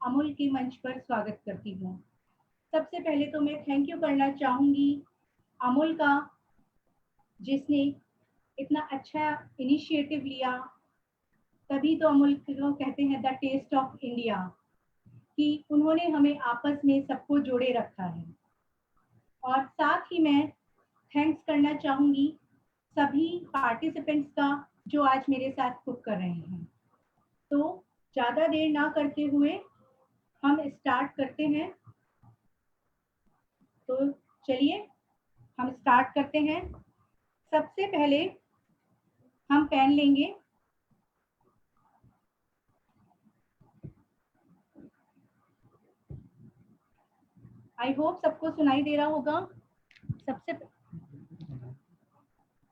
अमूल के मंच पर स्वागत करती हूँ। सबसे पहले तो मैं थैंक यू करना चाहूँगी अमूल का, जिसने इतना अच्छा इनिशिएटिव लिया। तभी तो अमूल को कहते हैं द टेस्ट ऑफ इंडिया, कि उन्होंने हमें आपस में सबको जोड़े रखा है। और साथ ही मैं थैंक्स करना चाहूँगी सभी पार्टिसिपेंट्स का जो आज मेरे साथ कुक कर रहे हैं। तो ज़्यादा देर ना करते हुए हम स्टार्ट करते हैं। तो चलिए हम स्टार्ट करते हैं। सबसे पहले हम पैन लेंगे। आई होप सबको सुनाई दे रहा होगा। सबसे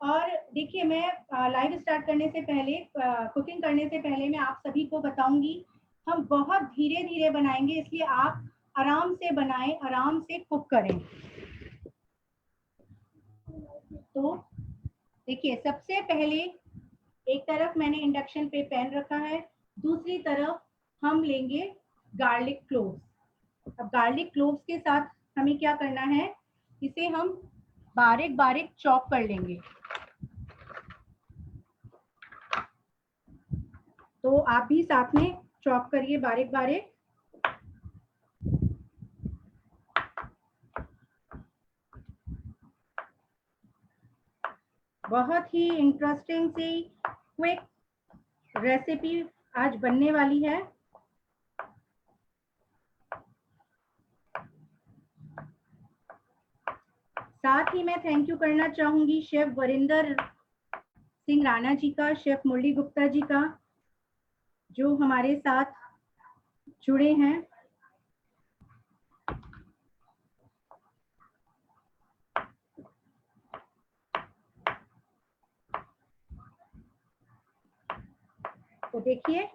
और देखिए, मैं लाइव स्टार्ट करने से पहले, कुकिंग करने से पहले मैं आप सभी को बताऊंगी, हम बहुत धीरे धीरे बनाएंगे, इसलिए आप आराम से बनाएं, आराम से कुक करें। तो देखिए, सबसे पहले एक तरफ मैंने इंडक्शन पे पैन रखा है, दूसरी तरफ हम लेंगे गार्लिक क्लोव्स। अब गार्लिक क्लोव्स के साथ हमें क्या करना है, इसे हम बारीक बारीक चॉप कर लेंगे। तो आप भी साथ में चॉप करिए बारीक बारीक। बहुत ही इंटरेस्टिंग सी क्विक रेसिपी आज बनने वाली है। साथ ही मैं थैंक यू करना चाहूंगी शेफ वरिंदर सिंह राणा जी का, शेफ मुरली गुप्ता जी का, जो हमारे साथ जुड़े हैं। तो देखिए,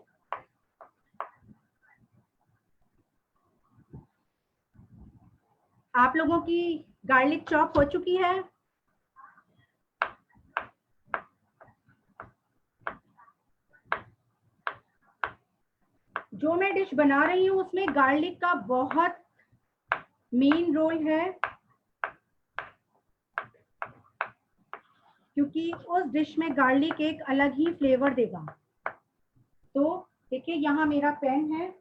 आप लोगों की गार्लिक चॉप हो चुकी है। जो मैं डिश बना रही हूँ उसमें गार्लिक का बहुत मेन रोल है, क्योंकि उस डिश में गार्लिक एक अलग ही फ्लेवर देगा। तो देखिए, यहाँ मेरा पैन है,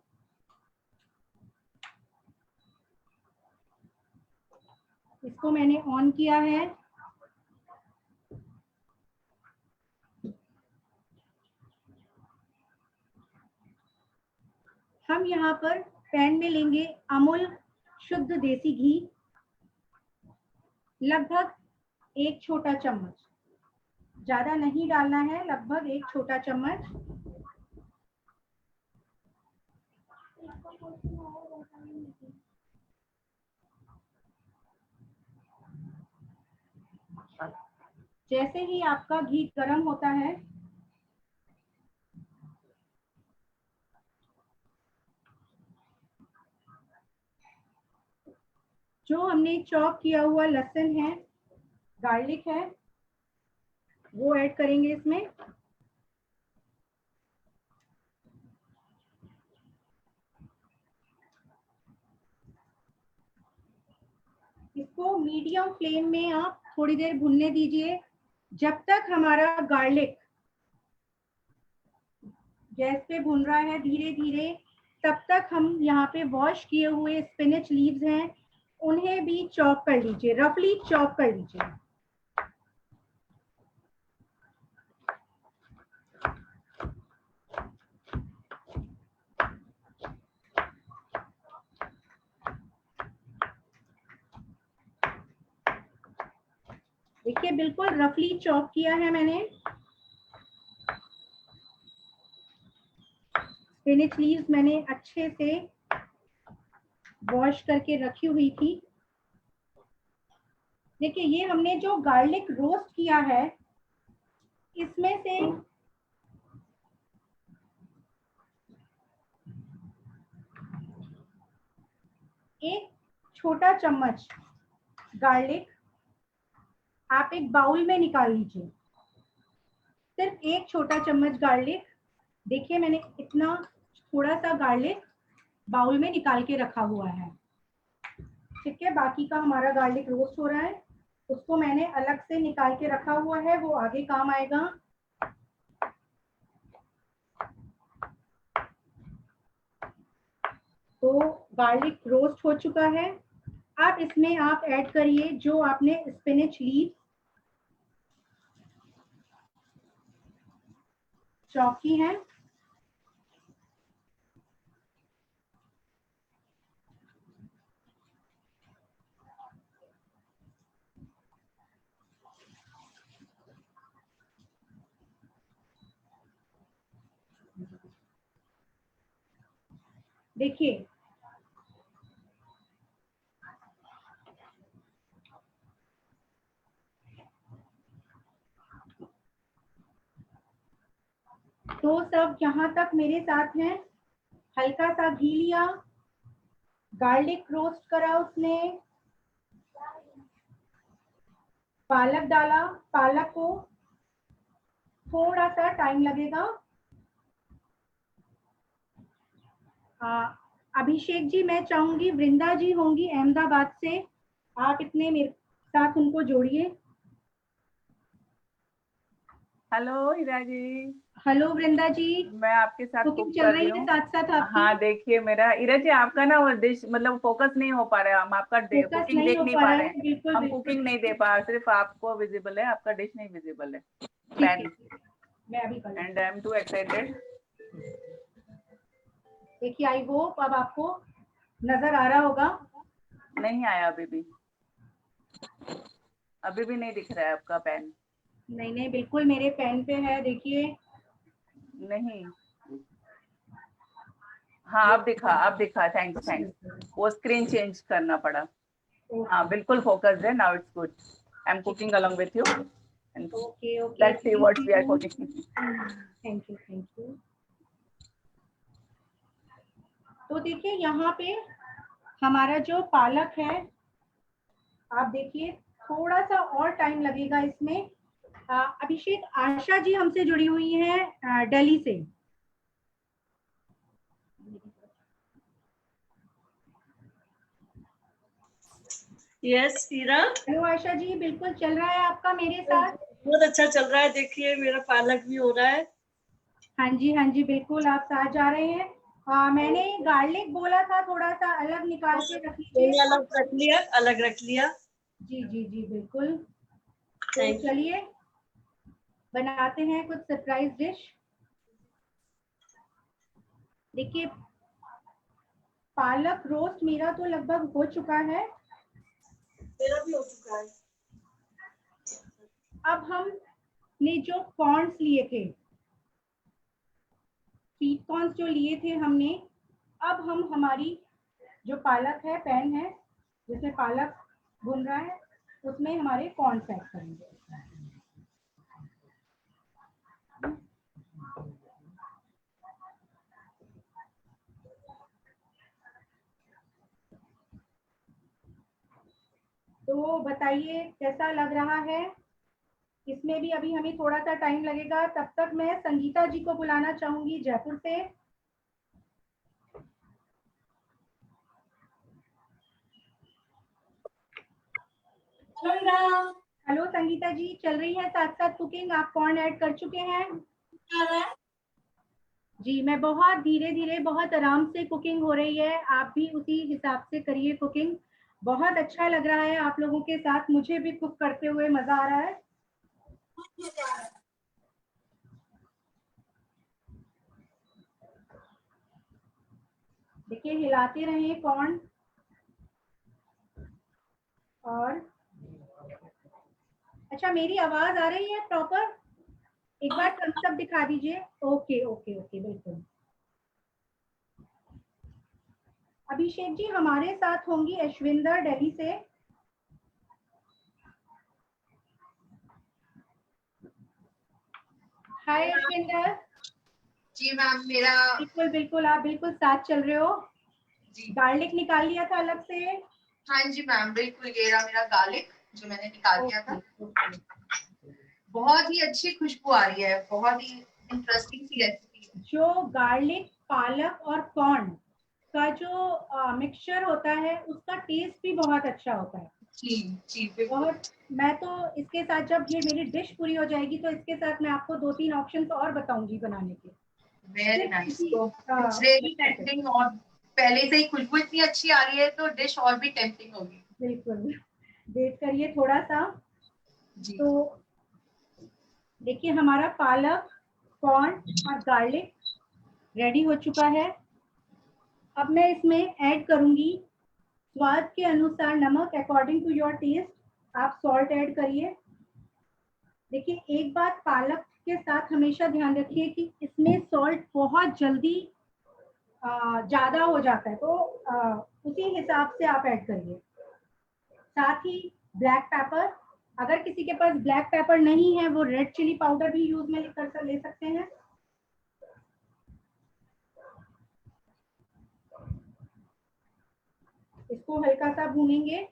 इसको मैंने ऑन किया है। हम यहाँ पर पैन में लेंगे अमूल शुद्ध देसी घी, लगभग 1 छोटा चम्मच। ज्यादा नहीं डालना है, लगभग 1 छोटा चम्मच। जैसे ही आपका घी गर्म होता है, जो हमने चॉप किया हुआ लहसुन है, गार्लिक है, वो ऐड करेंगे इसमें। इसको मीडियम फ्लेम में आप थोड़ी देर भुनने दीजिए, जब तक हमारा गार्लिक गैस पे भुन रहा है धीरे धीरे, तब तक हम यहाँ पे वॉश किए हुए स्पिनच लीव्स हैं, उन्हें भी चॉप कर लीजिए, रफली चॉप कर लीजिए। देखिए, बिल्कुल रफली चॉप किया है मैंने। स्पिनच लीव्स मैंने अच्छे से वॉश करके रखी हुई थी। देखिए, ये हमने जो गार्लिक रोस्ट किया है, इसमें से एक छोटा चम्मच गार्लिक आप एक बाउल में निकाल लीजिए। सिर्फ 1 छोटा चम्मच गार्लिक। देखिए, मैंने इतना थोड़ा सा गार्लिक बाउल में निकाल के रखा हुआ है। ठीक है, बाकी का हमारा गार्लिक रोस्ट हो रहा है, उसको मैंने अलग से निकाल के रखा हुआ है, वो आगे काम आएगा। तो गार्लिक रोस्ट हो चुका है। अब इसमें आप ऐड करिए जो आपने स्पिनच लीव्स चॉप की हैं। देखिए तो सब यहाँ तक मेरे साथ हैं। हल्का सा घी लिया, गार्लिक रोस्ट करा उसमें, पालक डाला, पालक को थोड़ा सा टाइम लगेगा। अभिषेक जी, मैं चाहूंगी वृंदा जी होंगी अहमदाबाद से, आप इतने मेरे साथ उनको जोड़िए। हेलो हीरा जी। हेलो वृंदा जी, मैं आपके साथ कुकिंग कुक चल कर रही रही है हूँ। साथ साथ आपकी? हाँ देखिए, मेरा हीरा जी आपका ना वो डिश मतलब फोकस नहीं हो पा रहा है, हम आपका फोकस कुकिंग नहीं देख हो नहीं पा पा रहा रहे है, हैं। बिल्कुल हम बिल्कुल। कुकिंग नहीं दे पा, सिर्फ आपको विजिबल है, आपका डिश नहीं विजिबल है। ठीक पैन। है, मैं अभी कर एंड लेती आई एम टू एक्साइटेड। हूँ। देखिए, आई होप अब आपको नजर आ रहा होगा। नहीं आया अभी भी, अभी भी नहीं दिख रहा है आपका पैन। नहीं नहीं, बिल्कुल मेरे पेन पे है, देखिए। नहीं, हाँ अब दिखा, थैंक्स थैंक्स, वो स्क्रीन चेंज करना पड़ा। हाँ बिल्कुल फोकस्ड है, now it's good. I am cooking along with you and okay okay, let's see what we are thank cooking. You thank you. तो देखिए यहाँ पे हमारा जो पालक है, आप देखिए थोड़ा सा और टाइम लगेगा इसमें। अभिषेक, आशा जी हमसे जुड़ी हुई हैं दिल्ली से। यस हीरा, हेलो आशा जी, बिल्कुल चल रहा है आपका मेरे साथ? बहुत अच्छा चल रहा है। देखिए मेरा पालक भी हो रहा है। हाँ जी बिल्कुल, आप साथ जा रहे हैं। मैंने गार्लिक बोला था, थोड़ा सा अलग निकाल के रख लीजिए। मैंने अलग रख लिया, अलग रख लिया। जी बिल्कुल। तो थैंक यू। चलिए बनाते हैं कुछ सरप्राइज डिश। देखिए, पालक रोस्ट मेरा तो लगभग हो चुका है। मेरा भी हो चुका है। अब हमने जो कॉर्न्स लिए थे, स्वीट कॉर्न्स जो लिए थे हमने, अब हम हमारी जो पालक है, पैन है जिसमें पालक भुन रहा है, उसमें हमारे कॉर्न्स ऐड करेंगे। तो बताइए कैसा लग रहा है? इसमें भी अभी हमें थोड़ा सा टाइम लगेगा, तब तक मैं संगीता जी को बुलाना चाहूंगी जयपुर से। हेलो संगीता जी, चल रही है साथ साथ कुकिंग? आप कॉर्न ऐड कर चुके हैं? जी, मैं बहुत धीरे धीरे, बहुत आराम से कुकिंग हो रही है, आप भी उसी हिसाब से करिए कुकिंग। बहुत अच्छा लग रहा है आप लोगों के साथ, मुझे भी कुक करते हुए मजा आ रहा है। देखिए, हिलाते रहें कॉर्न। और अच्छा, मेरी आवाज आ रही है प्रॉपर? एक बार थम्स अप दिखा दीजिए। ओके ओके ओके, बिल्कुल। अभिषेक जी हमारे साथ होंगी ऐश्विंदर दिल्ली से। हाय ऐश्विंदर। जी मैम, मेरा बिल्कुल बिल्कुल, आप बिल्कुल साथ चल रहे हो। जी गार्लिक निकाल लिया था अलग से? हाँ जी मैम, बिल्कुल ये रहा मेरा गार्लिक जो मैंने निकाल दिया था। ओके। बहुत ही अच्छी खुशबू आ रही है, बहुत ही इंटरेस्टिंग सी रेसिपी है। जो गार्लिक, पालक और कॉर्न का जो मिक्सचर होता है उसका टेस्ट भी बहुत अच्छा होता है। जी बिल्कुल। और मैं तो इसके साथ जब ये मेरी डिश पूरी हो जाएगी तो इसके साथ मैं आपको 2-3 ऑप्शंस और बताऊंगी बनाने के। Very nice. तो इट्स रियली मिक्सचर के। टेम्पटिंग, और पहले से ही खुशबू इतनी अच्छी आ रही है तो डिश और भी टेम्पटिंग होगी। बिल्कुल, वेट करिए थोड़ा सा। जी। तो देखिए हमारा पालक, कॉर्न और गार्लिक रेडी हो चुका है। अब मैं इसमें ऐड करूंगी स्वाद के अनुसार नमक, अकॉर्डिंग टू योर टेस्ट आप सॉल्ट ऐड करिए। देखिए एक बात पालक के साथ हमेशा ध्यान रखिए कि इसमें सॉल्ट बहुत जल्दी ज्यादा हो जाता है, तो उसी हिसाब से आप ऐड करिए। साथ ही ब्लैक पेपर, अगर किसी के पास ब्लैक पेपर नहीं है वो रेड चिली पाउडर भी यूज में ले सकते हैं। इसको हल्का सा भूनेंगे।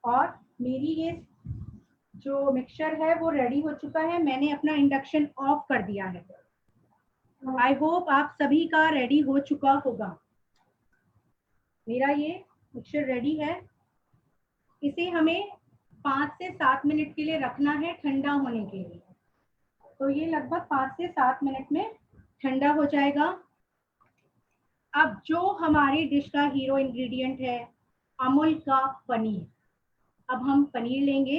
और मेरी ये जो मिक्सचर है वो रेडी हो चुका है। मैंने अपना इंडक्शन ऑफ कर दिया है। आई होप आप सभी का रेडी हो चुका होगा। मेरा ये मिक्सचर रेडी है। इसे हमें 5 से 7 मिनट के लिए रखना है ठंडा होने के लिए। तो ये लगभग 5 से 7 मिनट में ठंडा हो जाएगा। अब जो हमारी डिश का हीरो इंग्रेडिएंट है, अमूल का पनीर। अब हम पनीर लेंगे।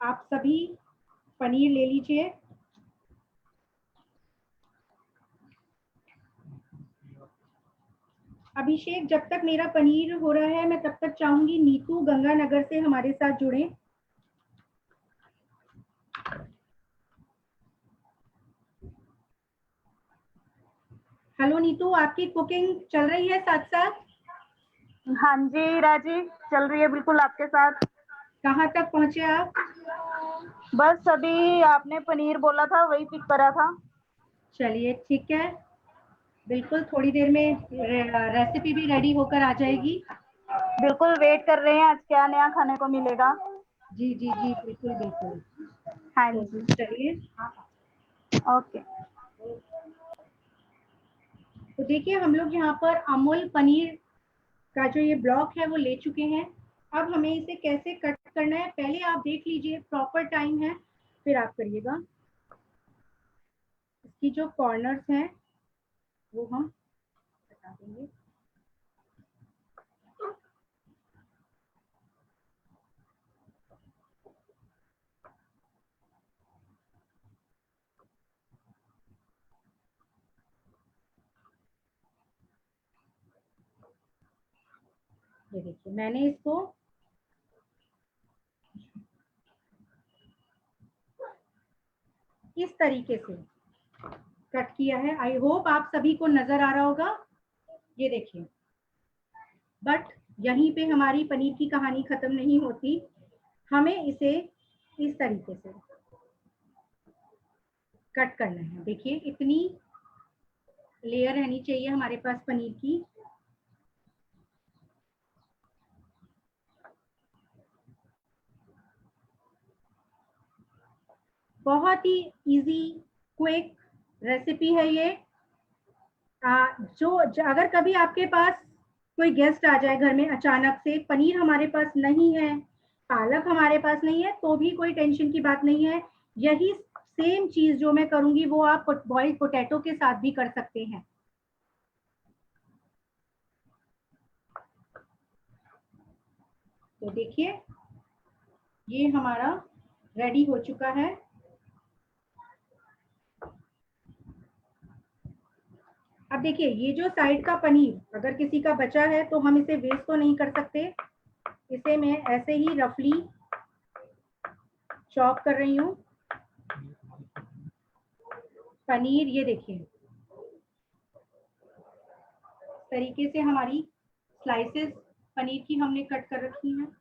आप सभी पनीर ले लीजिए। अभिषेक, जब तक मेरा पनीर हो रहा है मैं तब तक चाहूंगी नीतू गंगानगर से हमारे साथ जुड़े। हेलो नीतू, आपकी कुकिंग चल रही है साथ साथ? हाँ जी राजी, चल रही है बिल्कुल आपके साथ। कहाँ तक पहुंचे आप? बस अभी आपने पनीर बोला था वही पिक करा था। चलिए ठीक है, बिल्कुल थोड़ी देर में रेसिपी भी रेडी होकर आ जाएगी। बिल्कुल वेट कर रहे हैं आज क्या नया खाने को मिलेगा। जी जी जी, बिल्कुल बिल्कुल। हाँ तो जी। चलिए। ओके। तो देखिए हम लोग यहाँ पर अमूल पनीर का जो ये ब्लॉक है वो ले चुके हैं। अब हमें इसे कैसे कट करना है पहले आप देख लीजिए, प्रॉपर टाइम है फिर आप करिएगा। इसकी जो कॉर्नर्स हैं वो हम हटा देंगे। ये देखिए मैंने इसको इस तरीके से कट किया है। आई होप आप सभी को नजर आ रहा होगा। ये देखिए, बट यहीं पे हमारी पनीर की कहानी खत्म नहीं होती। हमें इसे इस तरीके से कट करना है। देखिए इतनी लेयर रहनी चाहिए हमारे पास पनीर की। बहुत ही इजी क्विक रेसिपी है ये। अगर कभी आपके पास कोई गेस्ट आ जाए घर में अचानक से, पनीर हमारे पास नहीं है, पालक हमारे पास नहीं है, तो भी कोई टेंशन की बात नहीं है। यही सेम चीज जो मैं करूंगी वो आप बॉइल्ड पोटैटो के साथ भी कर सकते हैं। तो देखिए ये हमारा रेडी हो चुका है। अब देखिए ये जो साइड का पनीर अगर किसी का बचा है तो हम इसे वेस्ट तो नहीं कर सकते। इसे मैं ऐसे ही रफली चॉप कर रही हूँ। पनीर ये देखिए तरीके से हमारी स्लाइसेस पनीर की हमने कट कर रखी हैं।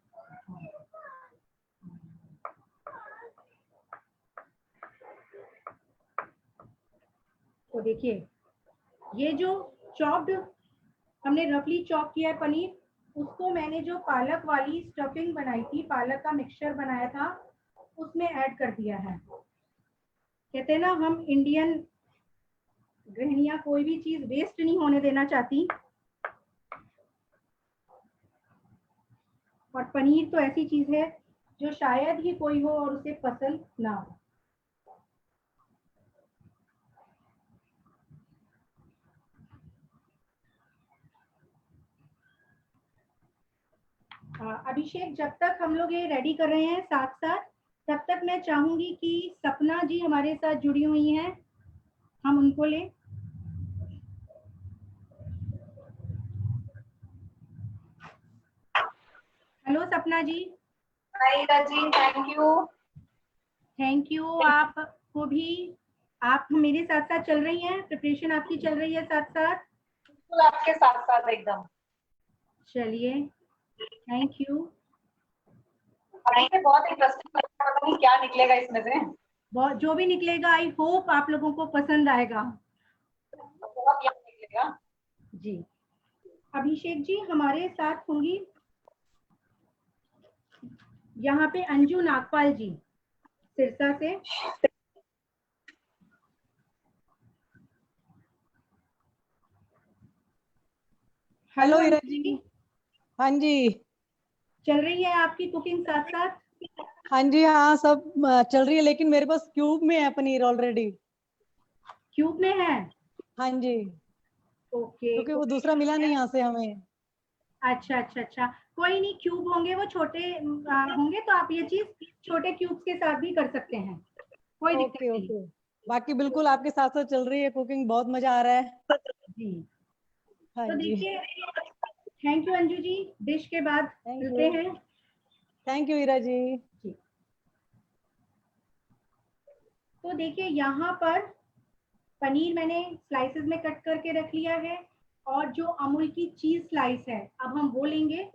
तो देखिए ये जो चॉप्ड हमने रफली चॉप किया है पनीर, उसको मैंने जो पालक वाली स्टफिंग बनाई थी, पालक का मिक्सचर बनाया था, उसमें ऐड कर दिया है। कहते हैं ना हम इंडियन गृहिणियां कोई भी चीज वेस्ट नहीं होने देना चाहती, और पनीर तो ऐसी चीज है जो शायद ही कोई हो और उसे पसंद ना हो। अभिषेक, जब तक हम लोग ये रेडी कर रहे हैं साथ साथ, तब तक मैं चाहूंगी कि सपना जी हमारे साथ जुड़ी हुई हैं, हम उनको लें। हेलो सपना जी। हाय ईरा जी, थैंक यू। थैंक यू आपको भी। आप मेरे साथ साथ चल रही हैं, प्रिपरेशन आपकी चल रही है साथ साथ। बिल्कुल आपके साथ साथ एकदम। चलिए, थैंक यू। पढ़ाई से बहुत इंटरेस्टिंग लग रहा है, पता नहीं क्या निकलेगा इसमें से। बहुत, जो भी निकलेगा आई होप आप लोगों को पसंद आएगा। बहुत यम निकलेगा। जी, अभिषेक जी हमारे साथ होंगी यहाँ पे अंजू नागपाल जी सिरसा से। हेलो अंजू ईरा जी। हाँ जी। चल रही है आपकी कुकिंग साथ साथ? हाँ जी, हाँ सब चल रही है, लेकिन मेरे पास क्यूब में है पनीर ऑलरेडी। क्यूब में है? हाँ जी, ओके। क्योंकि वो दूसरा मिला नहीं यहाँ से हमें। अच्छा अच्छा अच्छा, कोई नहीं, क्यूब होंगे वो छोटे होंगे, तो आप ये चीज छोटे क्यूब्स के साथ भी कर सकते हैं, कोई दिक्कत ओके नहीं। ओके। बाकी बिल्कुल आपके साथ साथ चल रही है कुकिंग, बहुत मजा आ रहा है। जी, हाँ तो जी। देखिए, thank you Anju ji, dish के बाद थैंक मिलते यू। हैं। Thank you Ira ji. जी, तो देखिए यहाँ पर पनीर मैंने स्लाइसेस में कट करके रख लिया है, और जो अमूल की चीज स्लाइस है अब हम वो लेंगे,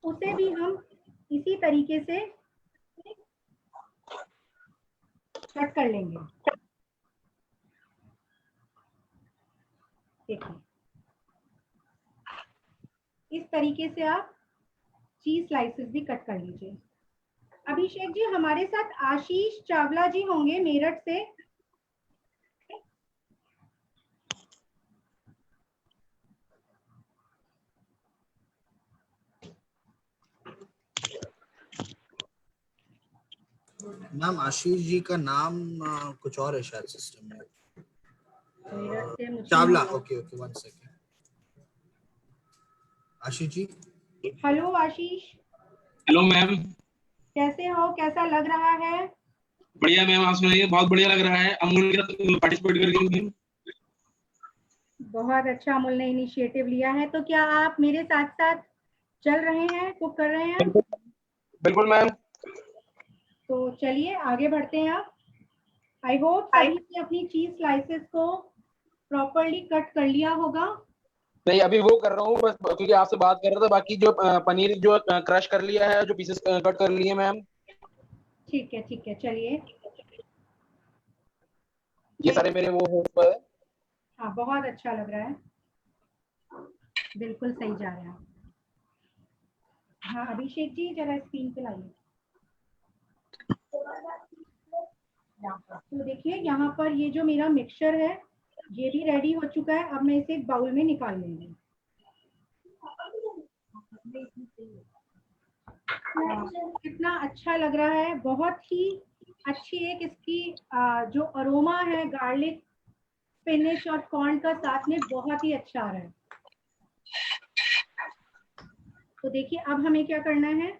उसे भी हम इसी तरीके से कट कर लेंगे। देखिए इस तरीके से आप चीज स्लाइसेस भी कट कर लीजिए। अभिषेक जी हमारे साथ आशीष चावला जी होंगे मेरठ से। मैम आशीष जी का नाम कुछ और है शायद सिस्टम में। मेरठ से मुझे Chawla, okay okay, one second. Ashish ji. Hello Ashish, hello ma'am. कैसे हो, कैसा लग रहा है? बढ़िया मैम, आप सुनाइए। बहुत बढ़िया लग रहा है अमूल के साथ पार्टिसिपेट करके मैम। बहुत अच्छा अमूल ने इनिशिएटिव लिया है, तो क्या आप मेरे साथ साथ चल रहे हैं, कुक कर रहे हैं? बिल्कुल मैम। तो चलिए आगे बढ़ते हैं। आप आई होप सभी ने अपनी चीज स्लाइसेस को प्रॉपरली कट कर लिया होगा। नहीं, अभी वो कर रहा हूँ बस, क्योंकि आपसे बात कर रहा था। बाकी जो पनीर जो क्रश कर लिया है, जो पीसेस कट कर लिए मैम। ठीक है, चलिए। ये सारे मेरे वो हो पर। हाँ, बहुत अच्छा लग रहा है, बिल्कुल सही जा रहा है। हाँ अभिषेक जी जरा स्क्रीन पे लाइए। तो देखिए यहाँ पर ये जो मेरा मिक्सचर है ये भी रेडी हो चुका है, अब मैं इसे एक बाउल में निकाल लूंगी। कितना अच्छा लग रहा है, बहुत ही अच्छी एक इसकी जो अरोमा है गार्लिक, स्पिनच और कॉर्न का साथ में बहुत ही अच्छा आ रहा है। तो देखिए अब हमें क्या करना है,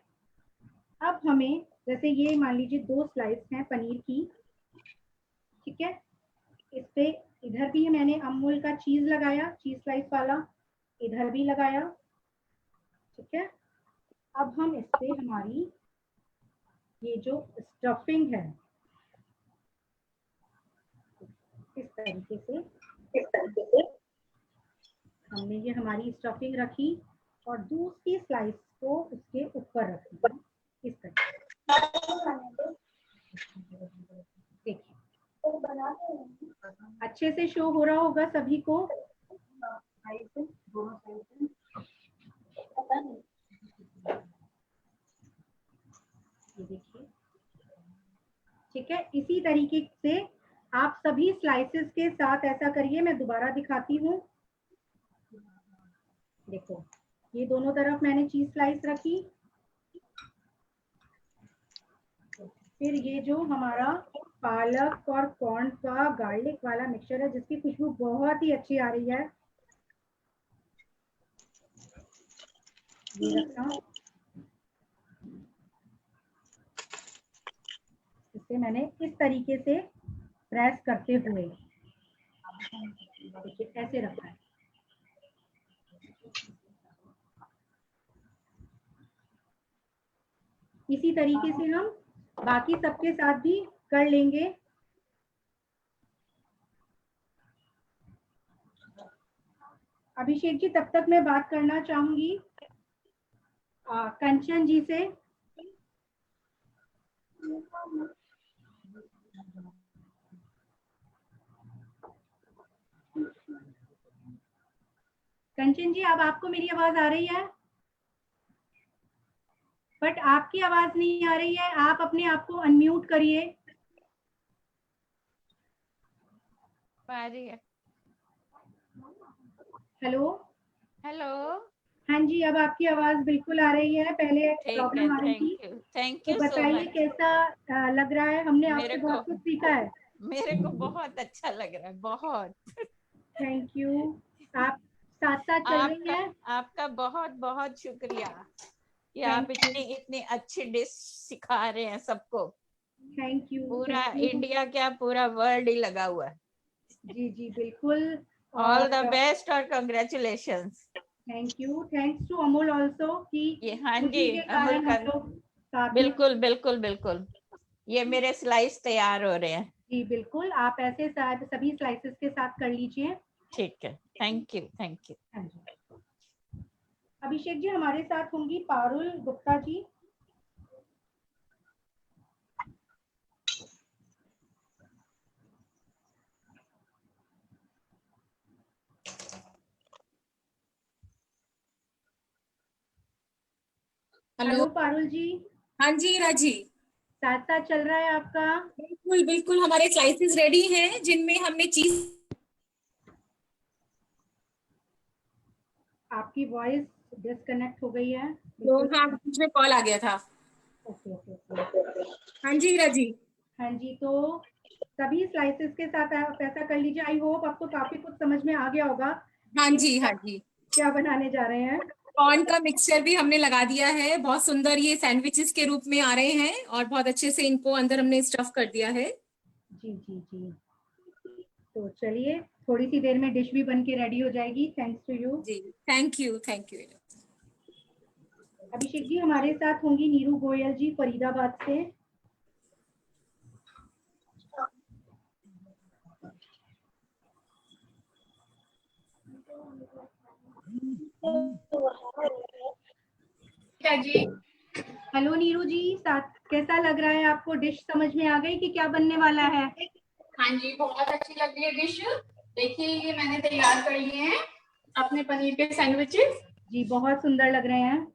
अब हमें जैसे ये मान लीजिए 2 स्लाइस हैं पनीर की, ठीक है, इस पे इधर भी मैंने अमूल का चीज लगाया, चीज स्लाइस वाला, इधर भी लगाया, ठीक है। अब हम इस पे हमारी ये जो स्टफिंग है इस तरीके से हमने ये हमारी स्टफिंग रखी और दूसरी स्लाइस को उसके ऊपर रखी इस तरीके। देखिए अच्छे से शो हो रहा होगा सभी को। ये देखिए, ठीक है। इसी तरीके से आप सभी स्लाइसेस के साथ ऐसा करिए। मैं दोबारा दिखाती हूँ। देखो, ये दोनों तरफ मैंने चीज स्लाइस रखी। फिर ये जो हमारा पालक और कॉर्न का गार्लिक वाला मिक्सचर है, जिसकी खुशबू बहुत ही अच्छी आ रही है, ये रखना। इसे मैंने इस तरीके से प्रेस करते हुए ऐसे रखा है। इसी तरीके से हम बाकी सबके साथ भी कर लेंगे। अभिषेक जी, तब तक मैं बात करना चाहूंगी कंचन जी से। कंचन जी, अब आपको मेरी आवाज आ रही है? बट आपकी आवाज नहीं आ रही है। आप अपने आप को अनम्यूट करिए। आ रही है। Hello hello. हाँ जी, अब आपकी आवाज बिल्कुल आ रही है। पहले ठीक है, प्रॉब्लम आ रही थी। थैंक तो यू सो बताइए मच। कैसा लग रहा है? हमने आपसे मेरे बहुत को कुछ सीखा है। मेरे को बहुत अच्छा लग रहा है, बहुत। Thank you. आप साथ साथ चल रही आपका हैं? आपका बहुत बहुत शुक्रिया कि आप थैंक यू। इतनी अच्छी डिश सिखा रहे हैं सबको। Thank you. पूरा थैंक यू। इंडिया क्या, पूरा वर्ल्ड ही लगा हुआ है। जी जी बिल्कुल। ऑल द और बेस्ट और congratulations. Thank you. Thanks to Amul also कि ये हाँ जी, उसी के अमूल कारण का हम लोग साथ में। बिल्कुल बिल्कुल बिल्कुल। ये मेरे स्लाइस तैयार हो रहे हैं। जी बिल्कुल, आप ऐसे सभी स्लाइसेस के साथ कर लीजिए। ठीक है, थैंक यू थैंक यू। हाँ जी। अभिषेक जी, हमारे साथ होंगी पारुल गुप्ता जी। हेलो पारुल जी। हाँ जी राजी, साथ साथ चल रहा है आपका? बिल्कुल बिल्कुल। हमारे स्लाइसेस रेडी हैं जिनमें हमने चीज। आपकी वॉइस डिस्कनेक्ट हो गई है। तो हाँ, बीच में कॉल आ गया था। Okay okay okay. हाँ जी राजी। हाँ जी, तो सभी स्लाइसेस के साथ आप ऐसा कर लीजिए। आई होप आपको काफी कुछ समझ में आ गया होगा हाँ कि जी हाँ जी। क्या बनाने जा रहे हैं। कॉर्न का मिक्सचर भी हमने लगा दिया है। बहुत सुंदर ये सैंडविचेस के रूप में आ रहे हैं और बहुत अच्छे से इनको अंदर हमने स्टफ कर दिया है। जी जी जी। तो चलिए, थोड़ी सी देर में डिश भी बन के रेडी हो जाएगी। Thanks to you. जी thank you thank you. Abhishek ji, हमारे साथ होंगी नीरू गोयल जी फरीदाबाद से। जी। हेलो नीरू जी, साथ कैसा लग रहा है आपको? डिश समझ में आ गई कि क्या बनने वाला है? हाँ जी, बहुत अच्छी लग रही है डिश। देखिए, ये मैंने तैयार कर लिए हैं अपने पनीर के सैंडविचेस। जी, बहुत सुंदर लग रहे हैं।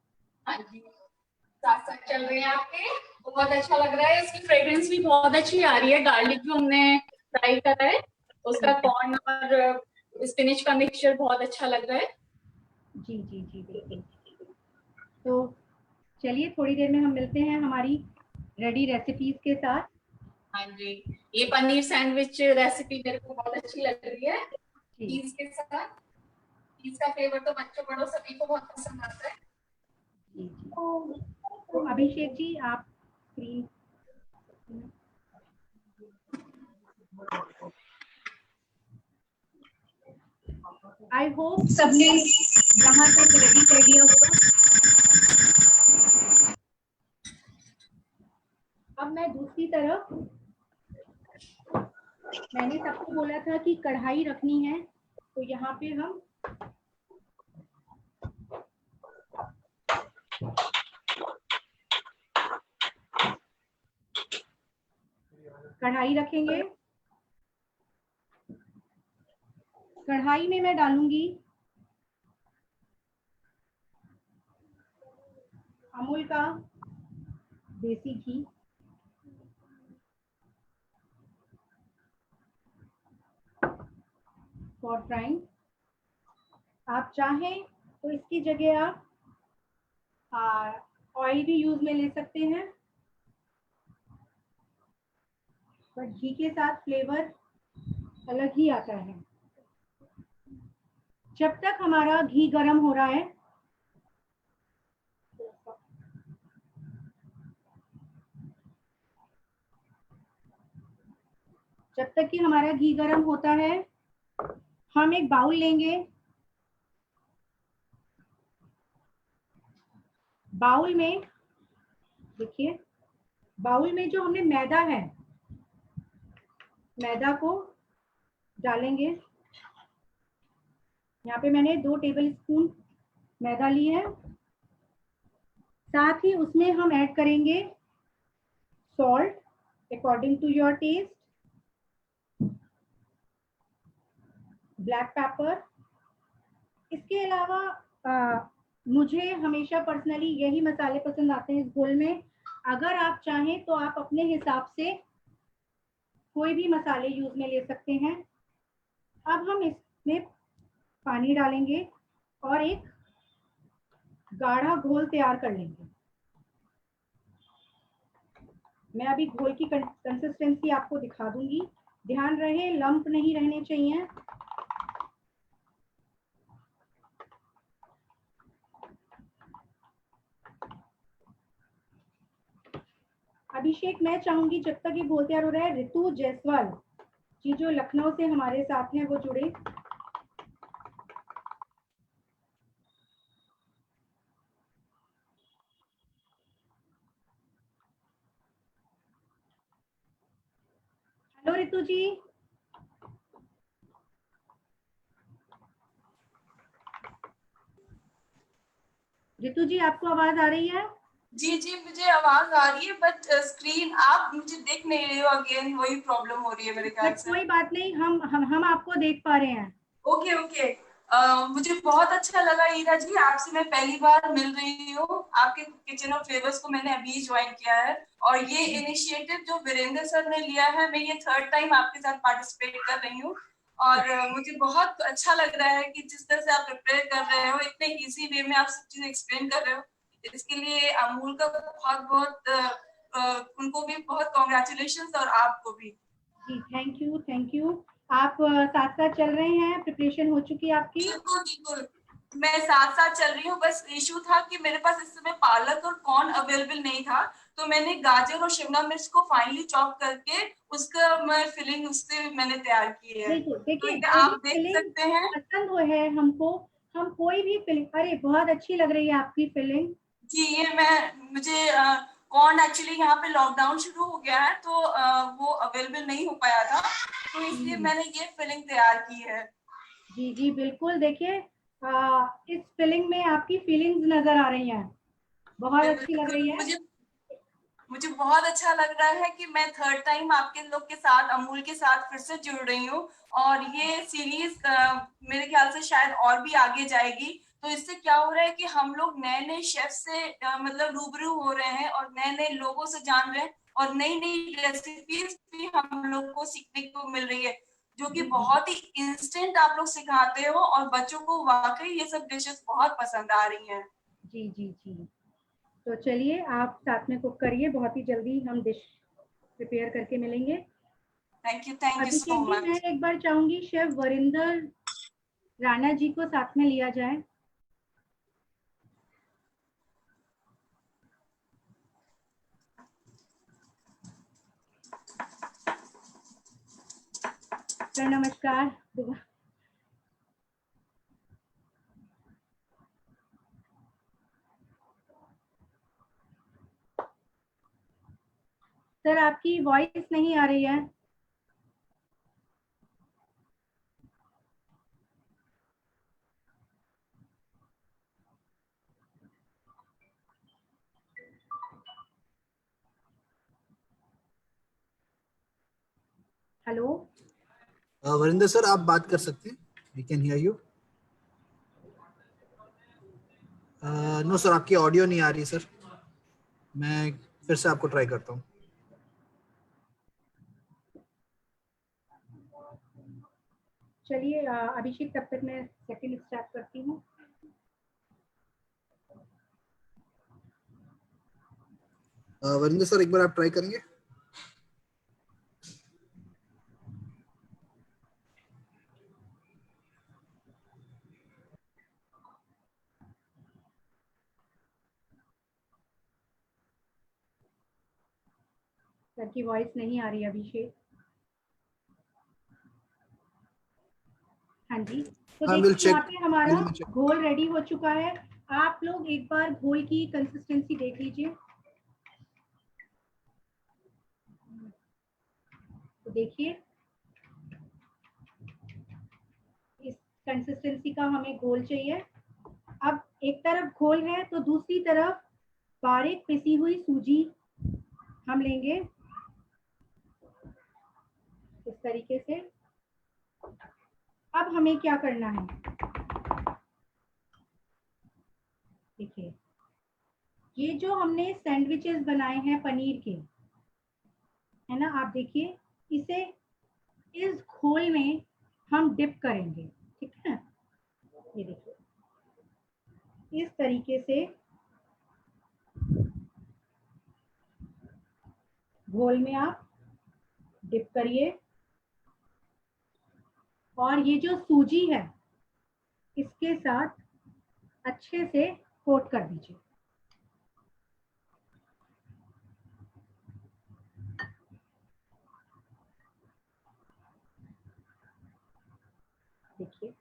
हाँ जी, साथ साथ चल रहे हैं आपके। बहुत अच्छा लग रहा है। इसकी फ्रेग्रेंस भी बहुत अच्छी आ रही है। गार्लिक जो हमने फ्राई करा है, उसका कॉर्न और स्पिनच का मिक्सचर बहुत अच्छा लग रहा है। जी जी जी बिल्कुल। तो चलिए, थोड़ी देर में हम मिलते हैं हमारी रेडी रेसिपीज के साथ। हाँ जी, ये पनीर सैंडविच रेसिपी मेरे को बहुत अच्छी लग रही है। चीज के साथ, चीज का फ्लेवर तो बच्चों बड़ों सभी को बहुत पसंद आता है। जी जी। तो अभिषेक जी, आप स्क्रीन। आई होप सबने यहाँ तक रेडी कर दिया होगा। अब मैं दूसरी तरफ, मैंने सबको बोला था कि कढ़ाई रखनी है, तो यहाँ पे हम कढ़ाई रखेंगे। कढ़ाई में मैं डालूंगी अमूल का देसी घी, फॉर फ्राइंग। आप चाहें तो इसकी जगह आप ऑयल भी यूज में ले सकते हैं, बट घी के साथ फ्लेवर अलग ही आता है। जब तक हमारा घी गर्म हो रहा है, जब तक कि हमारा घी गर्म होता है, हम एक बाउल लेंगे। बाउल में देखिए, बाउल में जो हमने मैदा है, मैदा को डालेंगे। यहाँ पे मैंने 2 टेबल स्पून मैदा ली है। साथ ही उसमें हम ऐड करेंगे salt according to your taste, black pepper. इसके अलावा मुझे हमेशा पर्सनली यही मसाले पसंद आते हैं इस घोल में। अगर आप चाहें तो आप अपने हिसाब से कोई भी मसाले यूज में ले सकते हैं। अब हम इसमें पानी डालेंगे और एक गाढ़ा घोल तैयार कर लेंगे। मैं अभी घोल की कंसिस्टेंसी आपको दिखा दूंगी। ध्यान रहे लंप नहीं रहने चाहिए। अभिषेक, मैं चाहूंगी जब तक ये घोल तैयार हो रहा है, ऋतु जायसवाल जी जो लखनऊ से हमारे साथ हैं वो जुड़े। हेलो ऋतु जी। ऋतु जी, आपको आवाज आ रही है? जी जी, मुझे आवाज आ रही है, बट स्क्रीन आप मुझे देख नहीं रहे हो। अगेन वही प्रॉब्लम हो रही है मेरे ख्याल से। कोई बात नहीं, हम आपको देख पा रहे हैं। Okay okay. मुझे बहुत अच्छा लगा ईरा जी, आपसे मैं पहली बार मिल रही हूँ। आपके किचन ऑफ फ्लेवर्स को मैंने अभी ज्वाइन किया है, और ये इनिशिएटिव जो वीरेंद्र सर ने लिया है, मैं ये 3rd टाइम आपके साथ पार्टिसिपेट कर रही हूँ। और मुझे बहुत अच्छा लग रहा है कि जिस तरह से आप प्रिपेयर कर रहे हो, इतने इजी वे में आप सब चीजें एक्सप्लेन कर रहे हो। इसके लिए अमूल का बहुत बहुत उनको भी बहुत कॉन्ग्रेचुलेशन, और आपको भी। जी थैंक यू, थैंक यू। आप साथ साथ चल रहे हैं, प्रिपरेशन हो चुकी है आपकी? बिल्कुल बिल्कुल, मैं साथ साथ चल रही हूँ। बस इशू था कि मेरे पास इस समय पालक और कॉर्न अवेलेबल नहीं था, तो मैंने गाजर और शिमला मिर्च को फाइनली चॉप करके उसका मैं फिलिंग उससे मैंने तैयार की है। बिल्कुल, देखिए तो आप देख सकते हैं। पसंद हो है हमको, हम कोई भी फिलिंग, अरे बहुत अच्छी लग रही है आपकी फिलिंग जी। ये मुझे कॉर्न एक्चुअली यहाँ पे लॉकडाउन शुरू हो गया है, तो वो अवेलेबल नहीं हो पाया था, तो इसलिए मैंने ये फिलिंग तैयार की है। जी जी बिल्कुल। देखिए इस फिलिंग में आपकी फीलिंग्स नजर आ रही हैं, बहुत अच्छी लग रही है। मुझे बहुत अच्छा लग रहा है कि मैं 3rd टाइम आपके लोग के साथ, अमूल के साथ फिर से जुड़ रही हूँ, और ये सीरीज मेरे ख्याल से शायद और भी आगे जाएगी। तो इससे क्या हो रहा है कि हम लोग नए नए शेफ से मतलब रूबरू हो रहे हैं, और नए नए लोगों से जान रहे हैं, और नई नई रेसिपीज भी हम लोग को सीखने को मिल रही है, जो कि बहुत ही इंस्टेंट आप लोग सिखाते हो, और बच्चों को वाकई ये सब डिशेस बहुत पसंद आ रही हैं। जी जी जी। तो चलिए आप साथ में कुक करिए, बहुत ही जल्दी हम डिश प्रिपेयर करके मिलेंगे। Thank you so much. मैं एक बार चाहूंगी शेफ वरिंदर राणा जी को साथ में लिया जाए। सर नमस्कार। सर आपकी वॉइस नहीं आ रही है। हेलो वरिंदर सर, आप बात कर सकते हैं। We can hear you. No sir, आपकी ऑडियो नहीं आ रही सर. मैं फिर से आपको ट्राई करता हूँ. चलिए अभिषेक, तब तक मैं सेकंड स्टार्ट करती हूँ. वरिंदर सर, एक बार आप ट्राई करेंगे? सर की वॉइस नहीं आ रही अभिषेक. हाँ जी, तो देखिए यहाँ पे हमारा घोल रेडी हो चुका है. आप लोग एक बार घोल की कंसिस्टेंसी देख लीजिए. तो देखिए इस कंसिस्टेंसी का हमें घोल चाहिए. अब एक तरफ घोल है तो दूसरी तरफ बारीक पिसी हुई सूजी हम लेंगे इस तरीके से. अब हमें क्या करना है, देखिए ये जो हमने सैंडविचेस बनाए हैं पनीर के, है ना, आप देखिए इसे इस घोल में हम डिप करेंगे. ठीक है, ये देखिए इस तरीके से घोल में आप डिप करिए और ये जो सूजी है इसके साथ अच्छे से कोट कर दीजिए. देखिए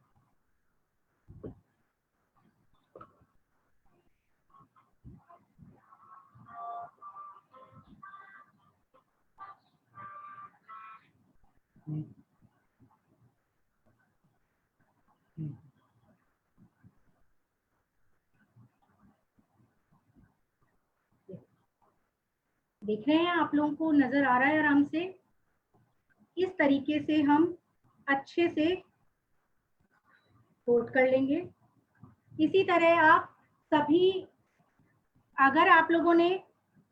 देख रहे हैं, आप लोगों को नजर आ रहा है आराम से. इस तरीके से हम अच्छे से कोट कर लेंगे. इसी तरह आप सभी, अगर आप लोगों ने,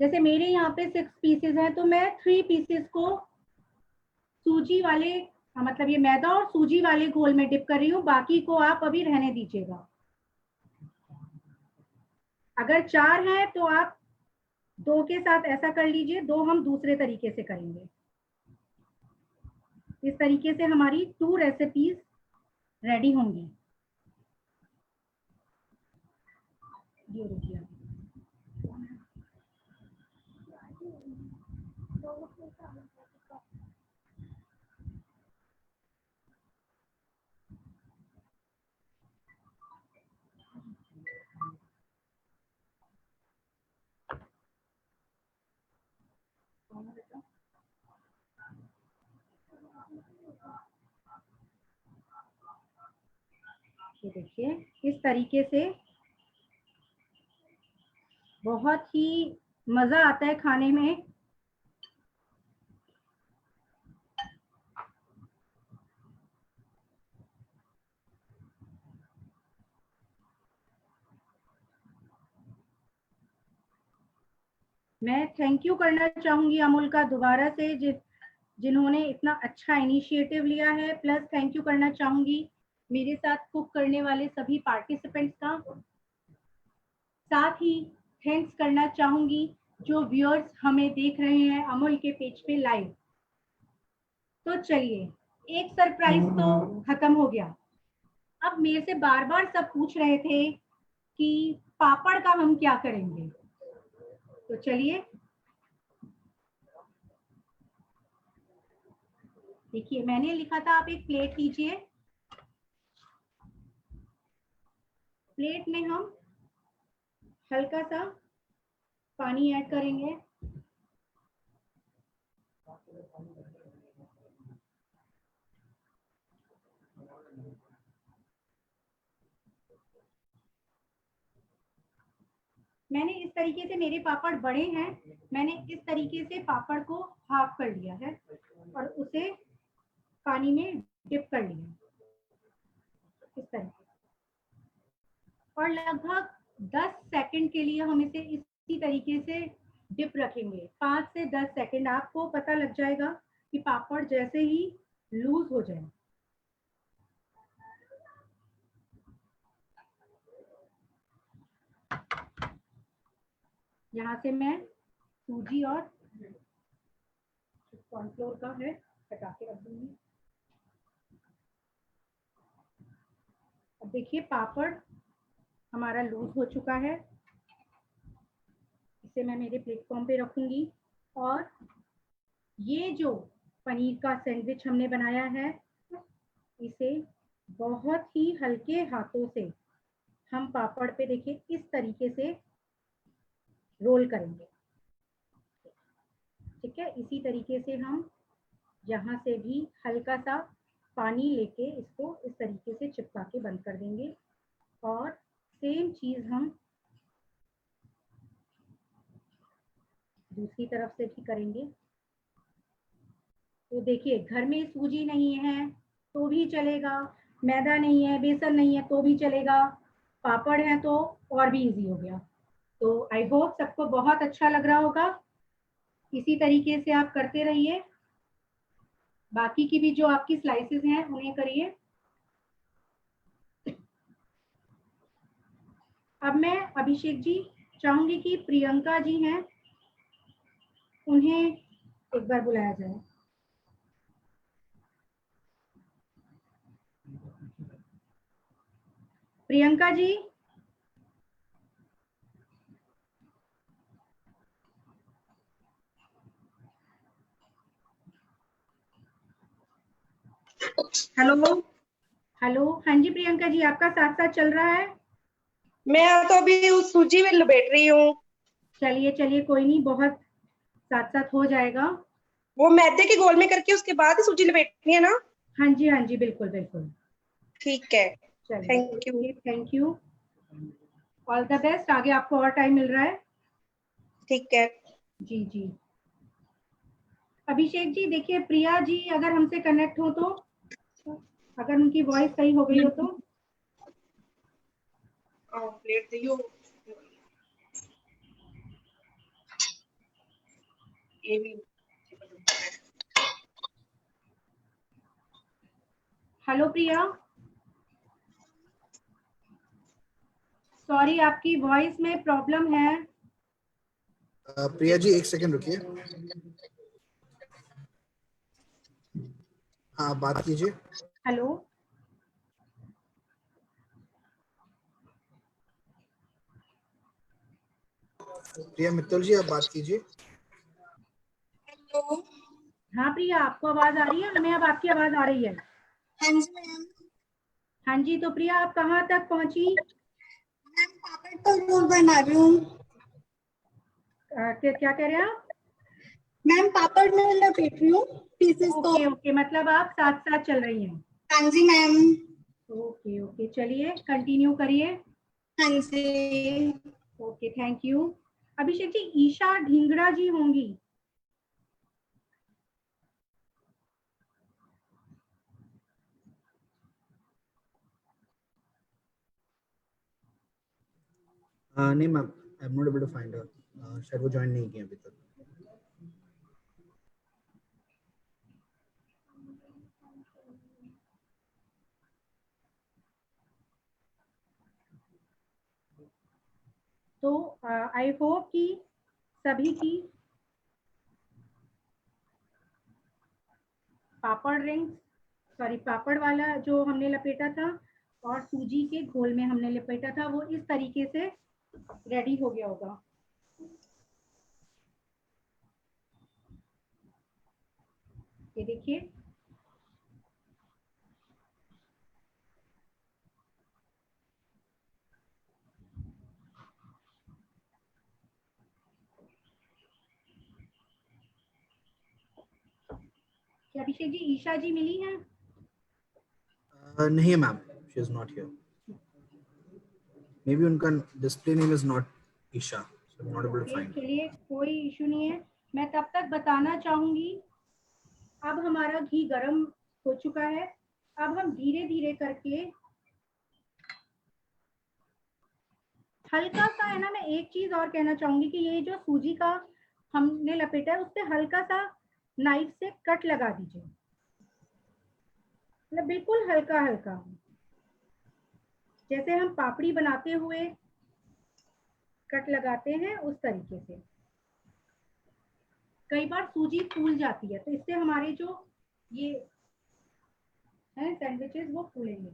जैसे मेरे यहाँ पे 6 पीसेस हैं तो मैं 3 पीसेस को सूजी वाले, मतलब ये मैदा और सूजी वाले घोल में डिप कर रही हूँ. बाकी को आप अभी रहने दीजिएगा. अगर 4 हैं तो आप 2 के साथ ऐसा कर लीजिए, 2 हम दूसरे तरीके से करेंगे. इस तरीके से हमारी 2 रेसिपीज रेडी होंगी. ये रुकिए, ये देखिए इस तरीके से बहुत ही मजा आता है खाने में. मैं थैंक यू करना चाहूंगी अमूल का दोबारा से, जिन्होंने इतना अच्छा इनिशिएटिव लिया है. प्लस थैंक यू करना चाहूंगी मेरे साथ कुक करने वाले सभी पार्टिसिपेंट्स का. साथ ही थैंक्स करना चाहूंगी जो व्यूअर्स हमें देख रहे हैं अमूल के पेज पे लाइव. तो चलिए, एक सरप्राइज तो खत्म हो गया. अब मेरे से बार बार सब पूछ रहे थे कि पापड़ का हम क्या करेंगे. तो चलिए देखिए, मैंने लिखा था आप एक प्लेट लीजिए. प्लेट में हम हल्का सा पानी ऐड करेंगे. मैंने इस तरीके से, मेरे पापड़ बड़े हैं, मैंने इस तरीके से पापड़ को हाफ कर लिया है और उसे पानी में डिप कर लिया. और लगभग 10 सेकंड के लिए हम इसे इसी तरीके से डिप रखेंगे। 5 से 10 सेकंड। आपको पता लग जाएगा कि पापड़ जैसे ही लूज हो जाए। यहाँ से मैं सूजी और कॉर्नफ्लोर का है हटा के रख दूंगी। अब देखिए पापड़ हमारा लूज हो चुका है। इसे मैं मेरे प्लेटफॉर्म पे रखूंगी और ये जो पनीर का सैंडविच हमने बनाया है इसे बहुत ही हल्के हाथों से हम पापड़ पे देखिए इस तरीके से रोल करेंगे। ठीक है, इसी तरीके से हम यहाँ से भी हल्का सा पानी लेके इसको इस तरीके से चिपका के बंद कर देंगे और सेम चीज हम दूसरी तरफ से भी करेंगे। तो देखिए घर में सूजी नहीं है तो भी चलेगा, मैदा नहीं है, बेसन नहीं है तो भी चलेगा, पापड़ है तो और भी इजी हो गया। तो आई होप सबको बहुत अच्छा लग रहा होगा। इसी तरीके से आप करते रहिए। बाकी की भी जो आपकी स्लाइसेस हैं उन्हें करिए। अब मैं अभिषेक जी चाहूंगी कि प्रियंका जी हैं उन्हें एक बार बुलाया जाए। प्रियंका जी, हेलो। हेलो, हाँ जी प्रियंका जी, आपका साथ साथ चल रहा है? मैं तो अभी उस सूजी में लपेट रही हूँ। चलिए चलिए, कोई नहीं, बहुत साथ साथ हो जाएगा। वो मैदे के गोल में करके उसके बाद ही सूजी लपेटनी है ना? हाँ जी बिल्कुल बिल्कुल। ठीक है, thank you. Thank you, all the best. आगे आपको और टाइम मिल रहा है। ठीक है जी जी। अभिषेक जी देखिए, प्रिया जी अगर हमसे कनेक्ट हो तो, अगर उनकी वॉइस सही हो गई हो तो। प्लेट दियो। ये भी। हेलो प्रिया, सॉरी आपकी वॉइस में प्रॉब्लम है। प्रिया जी एक सेकंड रुकिए। हाँ बात कीजिए। हेलो, प्रिया मित्तल जी आप बात कीजिए। हेलो। हाँ प्रिया, आपको आवाज आ रही है? हमें अब आपकी आवाज आ रही है। हाँ जी मैम। हाँ जी, तो प्रिया आप कहाँ तक पहुंची? मैम पापड़ का रोल बना रही हूँ। क्या कह रहे हैं आप? मैम पापड़ में लपेट रही हूँ पीसेस को। ओके, मतलब आप साथ साथ चल रही हैं। हाँ जी मैम। ओके, चलिए कंटिन्यू करिए। हाँ जी। Okay, thank you. Abhishek ji, Isha Dhingra ji होंगी। नहीं ma'am, I am not able to find her. शायद वो ज्वाइन नहीं किया अभी तक। तो आई होप कि सभी की पापड़ रिंग, सॉरी पापड़ वाला जो हमने लपेटा था और सूजी के घोल में हमने लपेटा था वो इस तरीके से रेडी हो गया होगा। ये देखिए, क्या अभिषेक जी ईशा जी मिली हैं? नहीं ma'am, she is not here. May be उनका display name is not Isha, so I am not able to find. चलिए कोई इशू नहीं है। मैं तब तक बताना चाहूंगी, अब हमारा घी गरम हो चुका है। अब हम धीरे धीरे करके हल्का सा है ना, मैं एक चीज और कहना चाहूंगी कि ये जो सूजी का हमने लपेटा है उस पे हल्का सा नाइफ से कट लगा दीजिए, मतलब बिल्कुल हल्का हल्का, जैसे हम पापड़ी बनाते हुए कट लगाते हैं उस तरीके से। कई बार सूजी फूल जाती है तो इससे हमारे जो ये है सैंडविचेस वो फूलेंगे।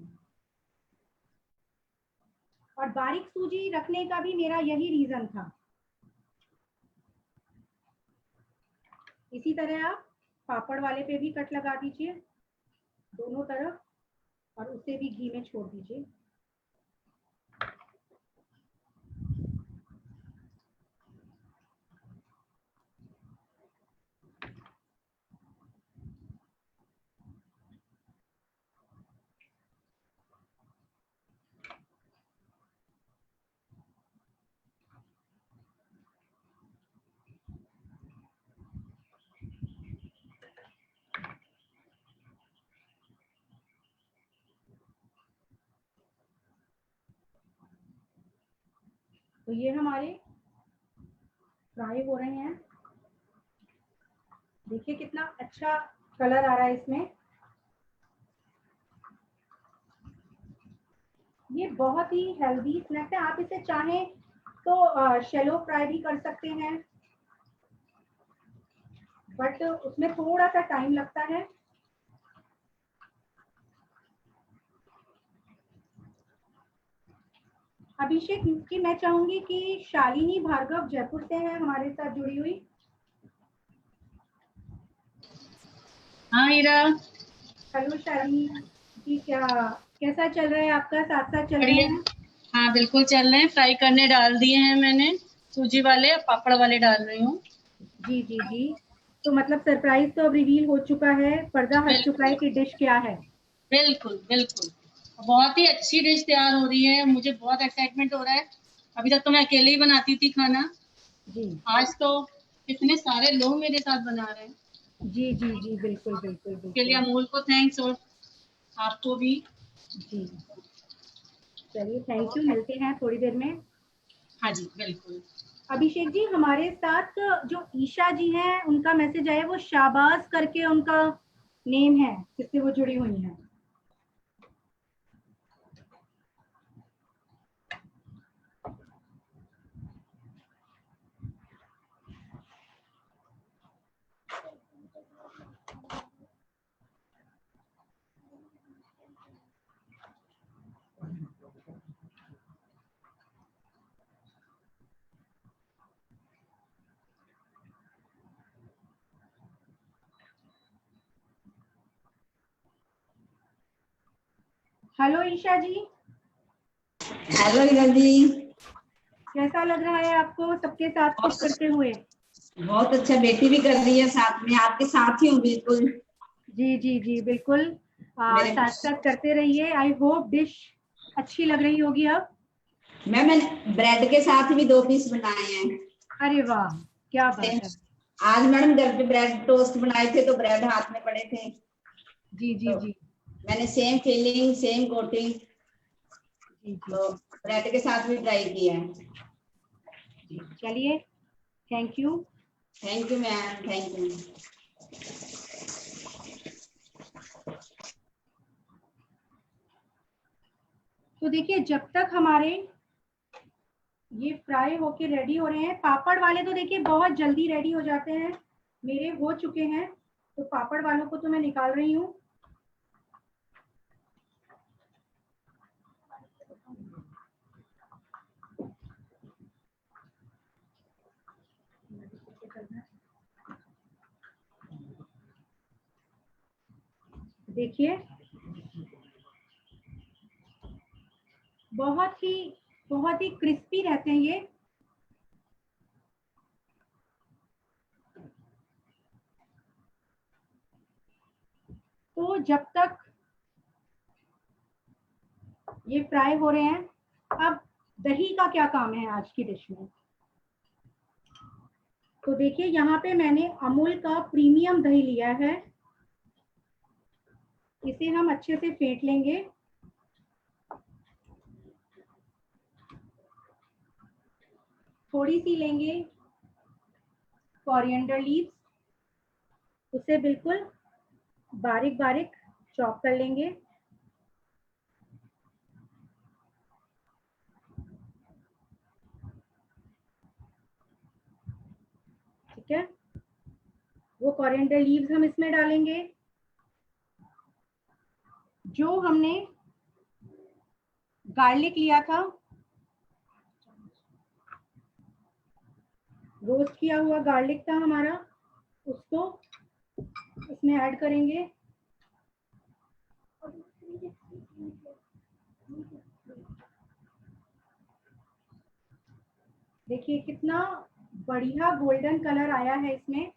और बारीक सूजी रखने का भी मेरा यही रीजन था। इसी तरह आप पापड़ वाले पे भी कट लगा दीजिए दोनों तरफ और उसे भी घी में छोड़ दीजिए। तो ये हमारे फ्राई हो रहे हैं। देखिए कितना अच्छा कलर आ रहा है इसमें। ये बहुत ही हेल्दी स्नैक है। आप इसे चाहें तो शैलो फ्राई भी कर सकते हैं, बट उसमें थोड़ा सा टाइम लगता है। अभिषेक की मैं चाहूंगी कि शालिनी भार्गव जयपुर से है हमारे साथ जुड़ी हुई। हाँ हीरा। हेलो शालिनी जी, कैसा चल रहा है आपका? साथ साथ चल रहे हैं? हाँ बिल्कुल चल रहे हैं। फ्राई करने डाल दिए हैं मैंने, सूजी वाले, पापड़ वाले डाल रही हूँ। जी जी जी। तो मतलब सरप्राइज तो अब रिवील हो चुका है, पर्दा हट चुका है कि डिश क्या है। बिल्कुल बिल्कुल, बहुत ही अच्छी डिश तैयार हो रही है। मुझे बहुत एक्साइटमेंट हो रहा है। अभी तक तो मैं अकेले ही बनाती थी खाना जी, आज तो इतने सारे लोग मेरे साथ बना रहे हैं। जी जी जी बिल्कुल बिल्कुल उसके लिए बिल्कुल। अमूल को थैंक्स और आपको भी। जी चलिए, थैंक यू, मिलते हैं थोड़ी देर में। हाँ जी बिल्कुल। अभिषेक जी, हमारे साथ जो ईशा जी हैं उनका मैसेज आया, वो शाबाश करके उनका नेम है जिससे वो जुड़ी हुई हैं। हेलो ईशा जी। हेलो हीरा जी। कैसा लग रहा है आपको सबके साथ कुक करते हुए? बहुत अच्छा, बेटी भी कर रही है साथ में, आपके साथ ही हूँ बिल्कुल। जी जी जी बिल्कुल, साथ साथ करते रहिए। आई होप डिश अच्छी लग रही होगी अब। मैंने ब्रेड के साथ भी 2 पीस बनाए हैं। अरे वाह, क्या बात है। आज मैडम घर पे ब्रेड टोस्ट बनाए थे तो ब्रेड हाथ में पड़े थे। जी जी तो जी। मैंने सेम फीलिंग सेम कोटिंग तो ब्रेड के साथ भी ट्राई किया है। चलिए, thank you. Thank you ma'am, thank you. तो देखिए, जब तक हमारे ये फ्राई होके रेडी हो रहे हैं, पापड़ वाले तो देखिए बहुत जल्दी रेडी हो जाते हैं, मेरे हो चुके हैं। तो पापड़ वालों को तो मैं निकाल रही हूँ। देखिए बहुत ही क्रिस्पी रहते हैं ये। तो जब तक ये फ्राई हो रहे हैं, अब दही का क्या काम है आज की डिश में? तो देखिए, यहाँ पे मैंने अमूल का प्रीमियम दही लिया है। इसे हम अच्छे से फेंट लेंगे। थोड़ी सी लेंगे कोरिएंडर लीव्स, उसे बिल्कुल बारीक बारीक चॉप कर लेंगे। ठीक है, वो कोरिएंडर लीव्स हम इसमें डालेंगे। जो हमने गार्लिक लिया था, रोस्ट किया हुआ गार्लिक था हमारा, उसको इसमें ऐड करेंगे। देखिए कितना बढ़िया गोल्डन कलर आया है इसमें।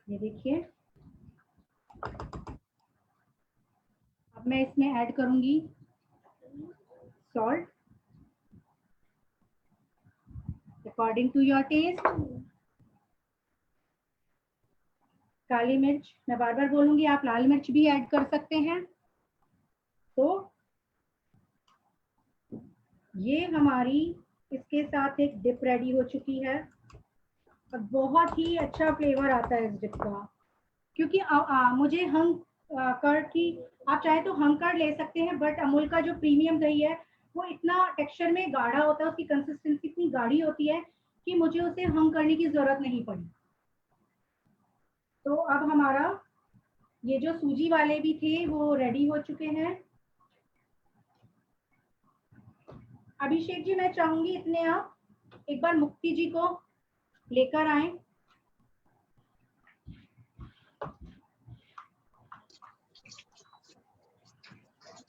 ये देखिए, अब मैं इसमें ऐड करूंगी salt according to your taste. काली मिर्च, मैं बार बार बोलूंगी, आप लाल मिर्च भी ऐड कर सकते हैं। तो ये हमारी इसके साथ एक डिप रेडी हो चुकी है और बहुत ही अच्छा फ्लेवर आता है इस डिप का। क्योंकि मुझे हंग कर्ड की, आप चाहे तो हंग कर्ड ले सकते हैं, बट अमूल का जो प्रीमियम दही है वो इतना टेक्सचर में गाढ़ा होता है, उसकी कंसिस्टेंसी इतनी गाढ़ी होती है कि मुझे उसे हंग करने की जरूरत नहीं पड़ी। तो अब हमारा ये जो सूजी वाले भी थे वो रेडी हो चुके हैं। अभिषेक जी, मैं चाहूंगी इतने आप एक बार मुक्ति जी को लेकर आए।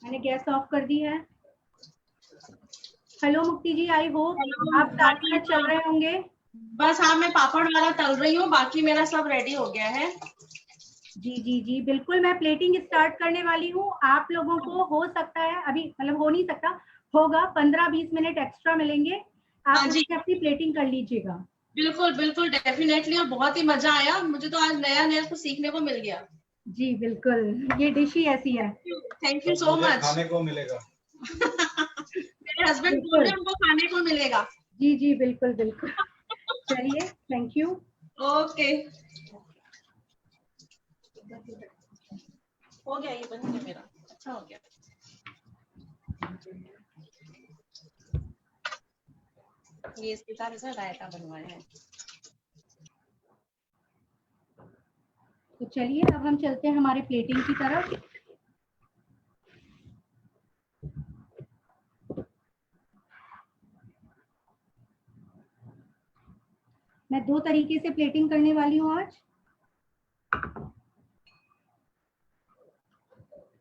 मैंने गैस ऑफ कर दी है। हेलो मुक्ति जी, आई होप आप साथ साथ चल रहे होंगे। बस हाँ, मैं पापड़ वाला तल रही हूँ, बाकी मेरा सब रेडी हो गया है। जी जी जी बिल्कुल, मैं प्लेटिंग स्टार्ट करने वाली हूँ। आप लोगों को हो सकता है अभी, मतलब हो नहीं सकता, होगा 15-20 मिनट एक्स्ट्रा मिलेंगे, आप उससे अपनी प्लेटिंग कर लीजिएगा। बिल्कुल बिल्कुल, डेफिनेटली, और बहुत ही मजा आया मुझे तो, आज नया नया कुछ सीखने को मिल गया। जी बिल्कुल, ये डिश ही ऐसी है। Thank you so much. खाने को मिलेगा। मेरे हस्बैंड बोल रहे हैं उनको खाने को मिलेगा। जी जी बिल्कुल बिल्कुल। चलिए, थैंक यू। ओके, हो गया, ये बन गया मेरा, अच्छा हो गया। ये इसके साथ ऐसा रायता बनवाया है। तो चलिए अब हम चलते हैं हमारे प्लेटिंग की तरफ। मैं 2 तरीके से प्लेटिंग करने वाली हूँ आज।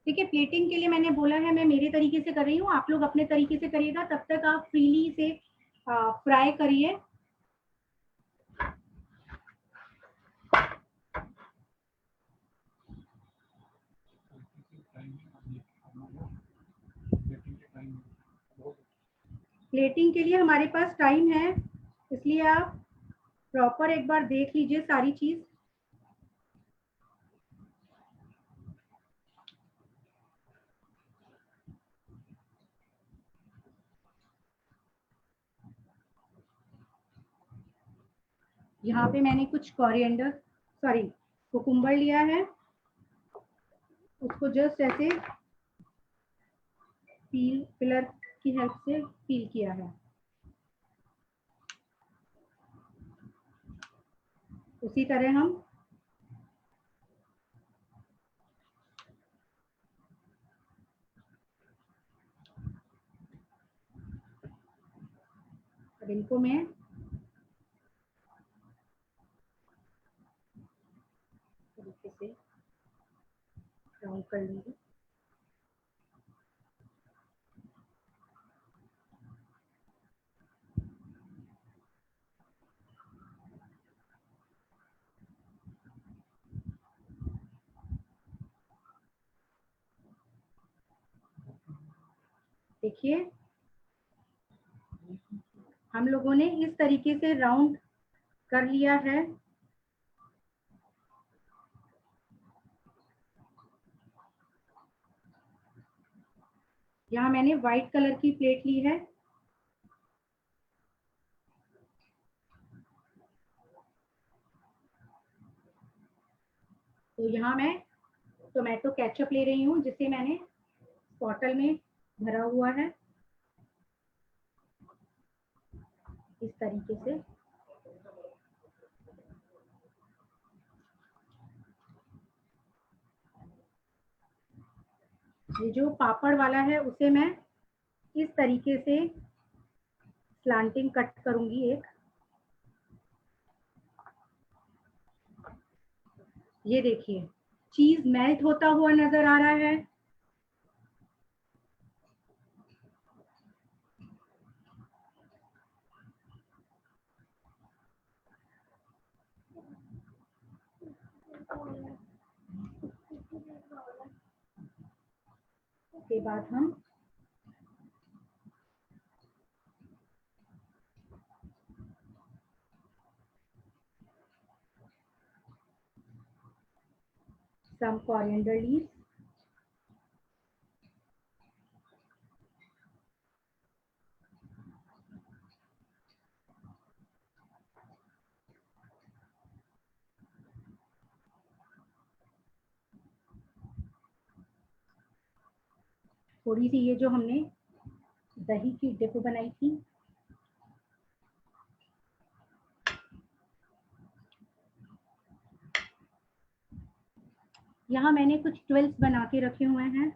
ठीक है, प्लेटिंग के लिए मैंने बोला है मैं मेरे तरीके से कर रही हूँ, आप लोग अपने तरीके से करिएगा। तब तक आप फ्रीली इसे फ्राई करिए। प्लेटिंग के लिए हमारे पास टाइम है, इसलिए आप प्रॉपर एक बार देख लीजिए सारी चीज। यहाँ पे मैंने कुछ कुकुम्बर लिया है, उसको जस्ट ऐसे पिलर की हेल्प से पील किया है। उसी तरह हम अब इनको मैं तरीके से ब्राउन कर लूंगी। देखिए, हम लोगों ने इस तरीके से राउंड कर लिया है। यहाँ मैंने व्हाइट कलर की प्लेट ली है। तो यहाँ मैं टोमेटो केचप ले रही हूँ, जिसे मैंने बॉटल में भरा हुआ है इस तरीके से। ये जो पापड़ वाला है उसे मैं इस तरीके से स्लांटिंग कट करूंगी एक। ये देखिए चीज मेल्ट होता हुआ नजर आ रहा है। उसके बाद हम some coriander leaves, थोड़ी सी ये जो हमने दही की डिप बनाई थी, यहाँ मैंने कुछ ट्विल्स बना के रखे हुए हैं।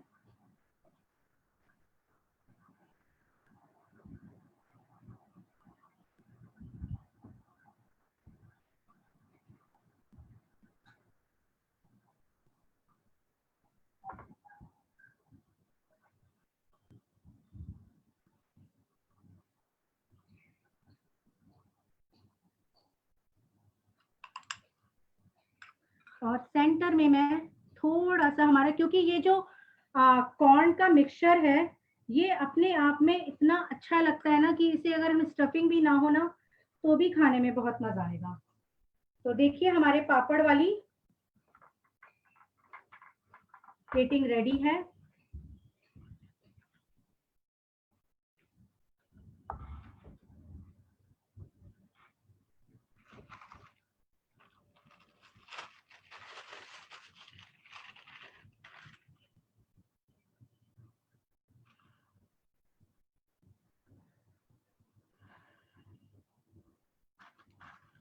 और सेंटर में मैं थोड़ा सा हमारा, क्योंकि ये जो कॉर्न का मिक्सचर है ये अपने आप में इतना अच्छा लगता है ना कि इसे अगर हम स्टफिंग भी ना हो ना तो भी खाने में बहुत मजा आएगा। तो देखिए हमारे पापड़ वाली प्लेटिंग रेडी है।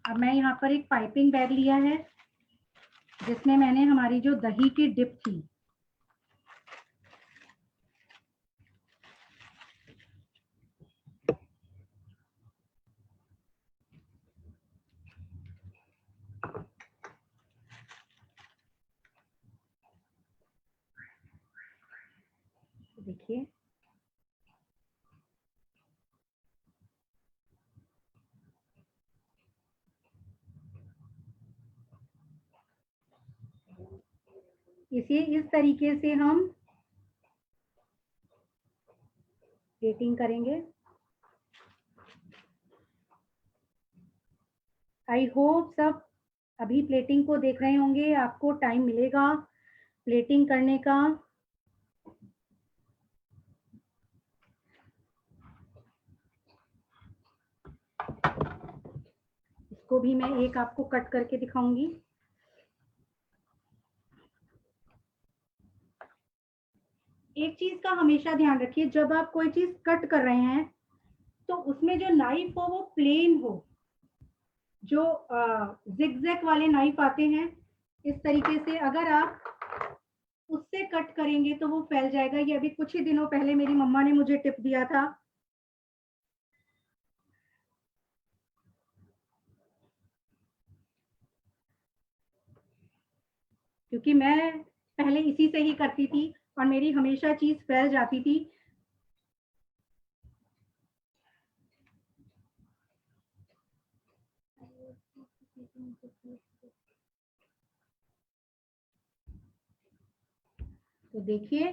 अब मैं यहाँ पर एक पाइपिंग बैग लिया है जिसमें मैंने हमारी जो दही की डिप थी देखिए इसे इस तरीके से हम प्लेटिंग करेंगे। आई होप सब अभी प्लेटिंग को देख रहे होंगे, आपको टाइम मिलेगा प्लेटिंग करने का। इसको भी मैं एक आपको कट करके दिखाऊंगी। एक चीज का हमेशा ध्यान रखिए, जब आप कोई चीज कट कर रहे हैं तो उसमें जो नाइफ हो वो प्लेन हो। जो जिगजैग वाले नाइफ आते हैं इस तरीके से, अगर आप उससे कट करेंगे तो वो फैल जाएगा। ये अभी कुछ ही दिनों पहले मेरी मम्मा ने मुझे टिप दिया था। क्योंकि मैं पहले इसी से ही करती थी और मेरी हमेशा चीज फैल जाती थी। तो देखिए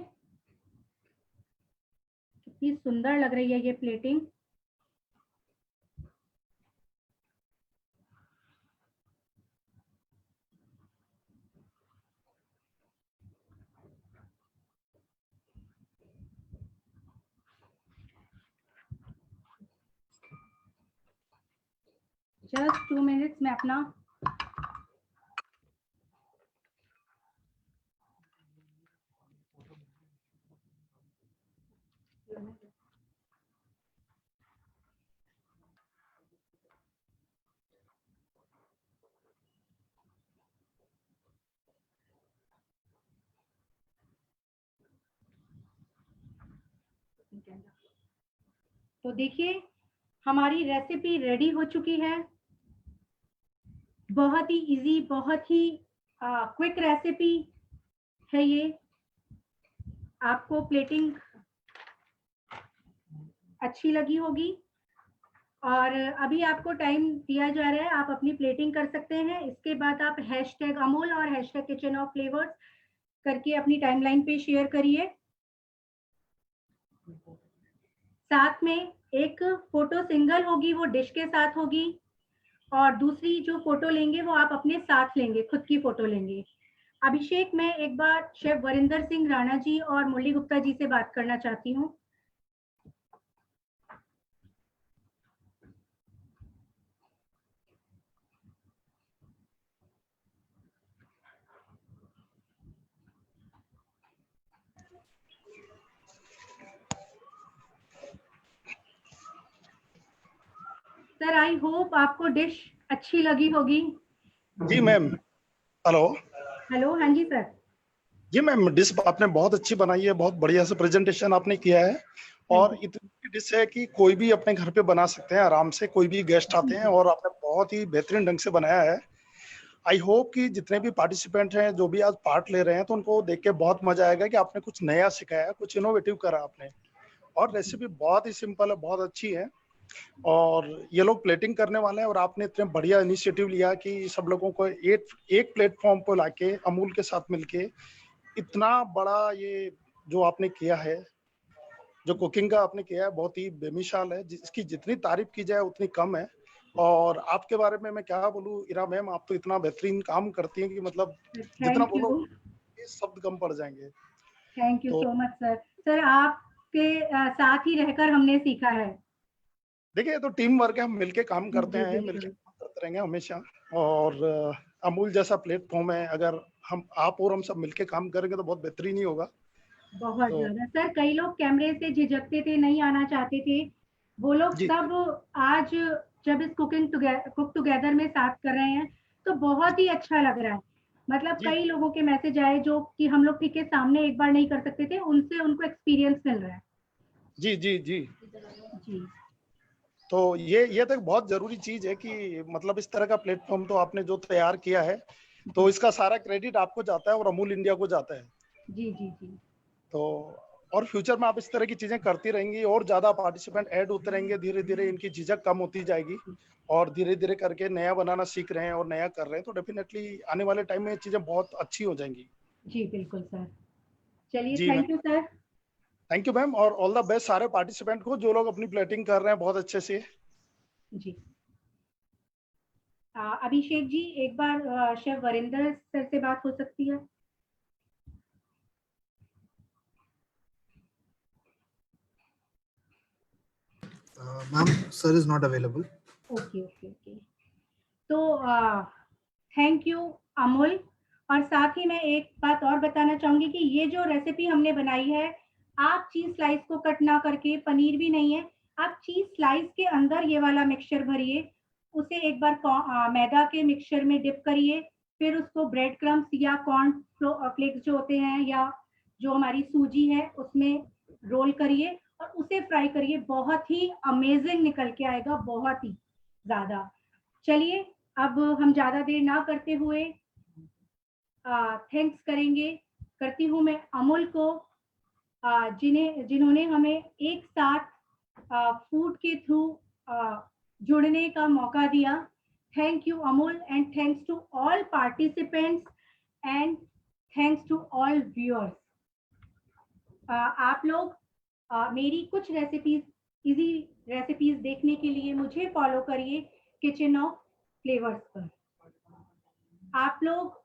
कितनी सुंदर लग रही है ये प्लेटिंग। जस्ट 2 मिनट्स में अपना तो देखिए हमारी रेसिपी रेडी हो चुकी है। बहुत ही इजी, बहुत ही क्विक रेसिपी है ये। आपको प्लेटिंग अच्छी लगी होगी और अभी आपको टाइम दिया जा रहा है, आप अपनी प्लेटिंग कर सकते हैं। इसके बाद आप #अमूल और #किचन ऑफ फ्लेवर्स करके अपनी टाइमलाइन पे शेयर करिए। साथ में एक फोटो सिंगल होगी, वो डिश के साथ होगी, और दूसरी जो फोटो लेंगे वो आप अपने साथ लेंगे, खुद की फोटो लेंगे। अभिषेक, मैं एक बार शेफ वरिंदर सिंह राणा जी और मुरली गुप्ता जी से बात करना चाहती हूँ। सर, आई होप आपको डिश अच्छी लगी होगी। जी मैम। हेलो। हेलो, हाँ जी सर। जी मैम, डिश आपने बहुत अच्छी बनाई है, बहुत बढ़िया से प्रेजेंटेशन आपने किया है, और इतनी डिश है कि कोई भी अपने घर पे बना सकते हैं आराम से, कोई भी गेस्ट आते हैं, और आपने बहुत ही बेहतरीन ढंग से बनाया है। आई होप कि जितने भी पार्टिसिपेंट हैं, जो भी आज पार्ट ले रहे हैं, तो उनको देख के बहुत मजा आएगा कि आपने कुछ नया सिखाया, कुछ इनोवेटिव करा आपने, और रेसिपी बहुत ही सिंपल है, बहुत अच्छी है। और ये लोग प्लेटिंग करने वाले हैं, और आपने इतने बढ़िया इनिशिएटिव लिया कि सब लोगों को एक प्लेटफॉर्म पर लाके अमूल के साथ मिलके इतना बड़ा ये जो आपने किया है, जो कुकिंग का आपने किया है, बहुत ही बेमिसाल है, जिसकी जितनी तारीफ की जाए उतनी कम है। और आपके बारे में मैं क्या बोलूं इरा मैम, आप तो इतना बेहतरीन काम करती हैं कि मतलब जितना बोलो ये शब्द कम पड़ जाएंगे। Thank you so much sir. Sir, आपके साथ ही रहकर हमने सीखा है। देखिए, तो टीम वर्क है, हम मिलके काम करते हैं, मिलके काम करते रहेंगे हमेशा। और अमूल जैसा प्लेटफॉर्म है, अगर आप और हम सब मिलके काम करेंगे तो बहुत बेहतरीन ही होगा। बहुत ज्यादा सर। कई लोग कैमरे से झिझकते थे, नहीं आना चाहते थे, वो लोग सब आज जब इस कुक टुगेदर में साथ कर रहे हैं तो बहुत ही अच्छा लग रहा है। मतलब कई लोगों के मैसेज आए जो कि हम लोग ठीक है सामने एक बार नहीं कर सकते थे, उनसे उनको एक्सपीरियंस मिल रहा है। जी जी जी जी। तो ये तो बहुत जरूरी चीज है कि मतलब इस तरह का प्लेटफॉर्म तो आपने जो तैयार किया है, तो इसका सारा क्रेडिट आपको जाता है और अमूल इंडिया को जाता है। जी जी जी। तो और फ्यूचर में आप इस तरह की चीजें करती रहेंगी, और ज्यादा पार्टिसिपेंट ऐड होते रहेंगे, धीरे धीरे इनकी झिझक कम होती जाएगी, और धीरे धीरे करके नया बनाना सीख रहे हैं और नया कर रहे हैं, तो डेफिनेटली आने वाले टाइम में चीजें बहुत अच्छी हो जाएंगी। जी बिल्कुल सर। चलिए, thank you sir. Thank you ma'am, और ऑल द बेस्ट सारे पार्टिसिपेंट को जो लोग अपनी प्लेटिंग कर रहे हैं बहुत अच्छे से। जी। अभिषेक जी, एक बार शेफ वरिंदर सर से बात हो सकती है? Ma'am, sir is not available. Okay okay okay. तो थैंक यू अमूल। और साथ ही मैं एक बात और बताना चाहूंगी कि ये जो रेसिपी हमने बनाई है, आप चीज स्लाइस को कट ना करके, पनीर भी नहीं है, आप चीज स्लाइस के अंदर ये वाला मिक्सचर भरिए, उसे एक बार मैदा के मिक्सचर में डिप करिए, फिर उसको ब्रेड क्रम्स या कॉर्न फ्लेक्स जो होते हैं या जो हमारी सूजी है उसमें रोल करिए और उसे फ्राई करिए। बहुत ही अमेजिंग निकल के आएगा, बहुत ही ज्यादा। चलिए, अब हम ज्यादा देर ना करते हुए थैंक्स करती हूँ मैं अमूल को, जिन्होंने हमें एक साथ फूड के थ्रू जुड़ने का मौका दिया। Thank you Amul, and thanks to all participants and thanks to all viewers. आप लोग मेरी कुछ इजी रेसिपीज देखने के लिए मुझे फॉलो करिए किचन ऑफ फ्लेवर्स पर। आप लोग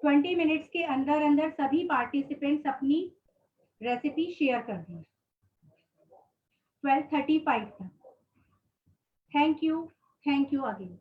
20 मिनट्स के अंदर अंदर सभी पार्टिसिपेंट्स अपनी रेसिपी शेयर कर दें 12:35 तक। Thank you, thank you again.